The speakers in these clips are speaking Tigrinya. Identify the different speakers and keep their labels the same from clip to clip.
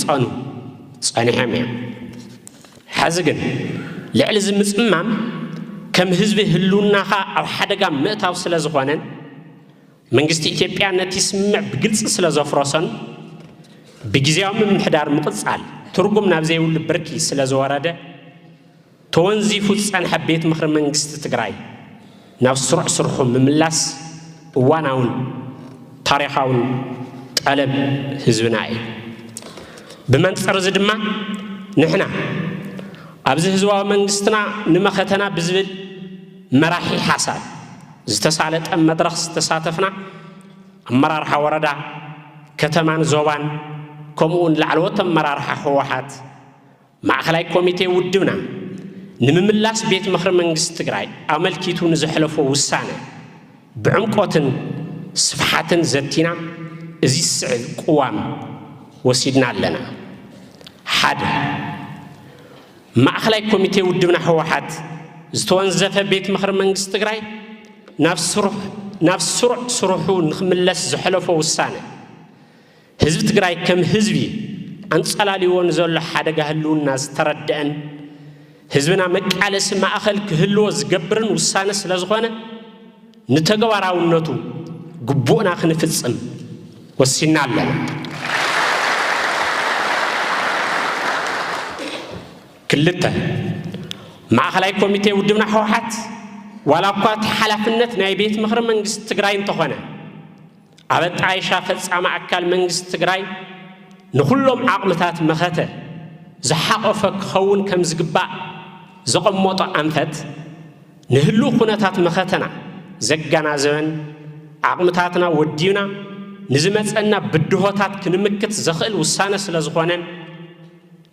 Speaker 1: كتصانو صانحهم حزقن لعل زمصمام كم حزب هلوناخا او حدغا مئتاو سلازخونن منغست ኢትዮጵያ نتسمع بግልጽ ስለዘፍሮሰን بጊዜያው ምምሕዳር ምቅጻል ትርጉም ናብ ዘይውል ብርኪ ስለዘወረደ ተወንዚፉ ጸንሐ ቤት ምኽር መንግስት ትግራይ ናብ ስሩዕ ስርሑ ምምላስ እዋናውን ታሪኻውን ጠለብ ህዝብና እዩ ብመንጽር ዝድማ ንሕና ኣብዚ ህዝባዊ መንግስትና ንመኸተና ብዝብል መራሒ ሓሳብ ዝተሳለጠ መድረኽ ዝተሳተፍና ኣመራርሓ ወረዳ ከተማን ዞባን ከምኡን ላዕለዎት ኣመራርሓ ህወሓት ማዕኸላይ ኮሚቴ ውድብና ንምምላስ ቤት ምኽሪ መንግስት ትግራይ ኣመልኪቱ ንዝሕለፎ ውሳነ ብዕምቆትን ስፍሓትን ዘቲና እዚ ስዕብ ቅዋም ወሲድና ኣለና ሓደ ማዕኸላይ ኮሚቴ ውድብና ህወሓት ዝተወንዘፈ ቤት ምኽሪ መንግስት ትግራይ ናብ ስሩሑ ንኽምለስ ዝሕለፎ ውሳነ ህዝቢ ትግራይ ከም ህዝቢ አንጸላሊዎን ዘሎ ሓደጋ ህልውና ዝተረድአን ህዝብና መቃለስ ማእኸል ክህልዎ ዝገብርን ውሳነ ስለዝኾነ ንተግባራውነቱ ግቡእና ክንፍጽም ወሲና ኣለና ክልተ ማዕኸላይ ኮሚቴ ውድብና ህወሓት ዋላ እኳ ሓላፍነት ናይ ቤት ምኽሪ መንግስት ትግራይ እንተኾነ ኣበጣይሻ ፈጻሚ ኣካል መንግስት ትግራይ ንኹሎም ዓቕምታት መኸተ ዝሓቆፈ ክኸውን ከም ዝግባእ ዘቐመጦ ኣንፈት ንህሉ ኩነታት መኸተና ዘገናዘበን ዓቕምታትና ወዲብና ንዝመፀና ብድሆታት ክንምክት ዘኽእል ውሳነ ስለዝኾነን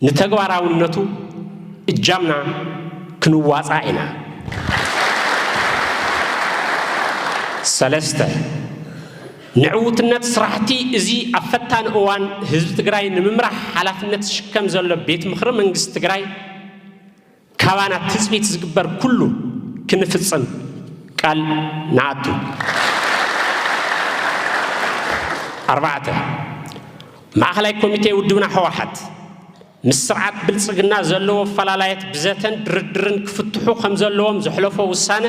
Speaker 1: ንተግባራውነቱ እጃምና ክንዋፃ ኢና ሰለስተ ንዕውትነት ስራሕቲ እዚ ኣፈታን እዋን ህዝቢ ትግራይ ንምምራሕ ሓላፍነት ዝሽከም ዘሎ ቤት ምኽሪ መንግስት ትግራይ ካባና ትፅቢት ዝግበር ኩሉ ክንፍጽም ቃል ንኣቱ ኣርባዕተ ማዕኸላይ ኮሚቴ ውድብና ህወሓት ምስ ስርዓት ብልጽግና ዘለዎ ፈላላየት ብዘተን ድርድርን ክፍትሑ ከም ዘለዎም ዝሕለፎ ውሳነ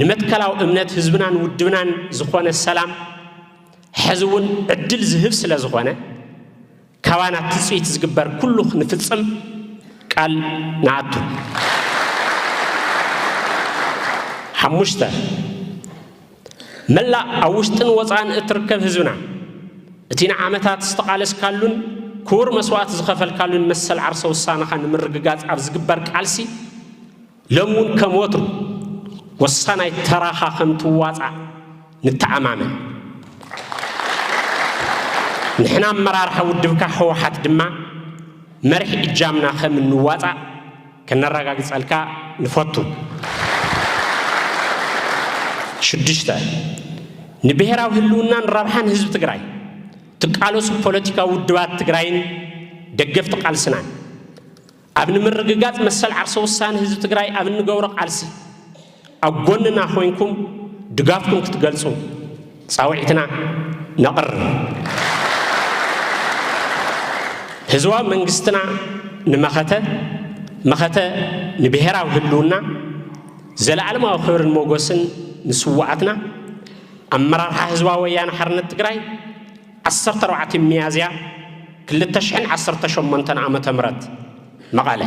Speaker 1: ንመትከላው እምነት ህዝብናን ውድብናን ዝኾነ ሰላም ሕዝውን ዕድል ዝህብ ስለ ዝኾነ ካባና ትፅቢት ዝግበር ኩሉ ክንፍጽም ቃል ንኣቱ ሓሙሽተ መላ ኣብ ውሽጥን ወፃእን እትርከብ ህዝብና እቲ ንዓመታት ዝተቃለስካሉን ክቡር መስዋዕት ዝኸፈልካሉን መሰል ዓርሰ ውሳነኻ ንምርግጋጽ ኣብ ዝግበር ቃልሲ ለሙን ከም ወትሩ ወሳናይ ተራኻ ከም ትዋፃእ ንተዓማመን ንሕና ኣመራርሓ ውድብካ ህወሓት ድማ መሪሕ እጃምና ከም እንዋፃእ ከነረጋግጸልካ ንፈቱ ሽዱሽተ ንብሔራዊ ህልውናን ረብሓን ህዝቢ ትግራይ ትቃለሱ ፖለቲካዊ ውድባት ትግራይን ደገፍቲ ቃልስናን ኣብ ንምርግጋጽ መሰል ዓርሰ ውሳነ ህዝቢ ትግራይ ኣብ እንገብሮ ቃልሲ ኣብ ጎንና ኮይንኩም ድጋፍኩም ክትገልጹ ጻውዒትና ነቕርብ ህዝባዊ መንግስትና ንመኸተ ንብሔራዊ ህልውና ዘለዓለማዊ ክብርን ሞገስን ንስዋዕትና ኣመራርሓ ህዝባዊ ወያነ ሓርነት ትግራይ 14 ሚያዝያ 2018 ዓመተ ምህረት መቐለ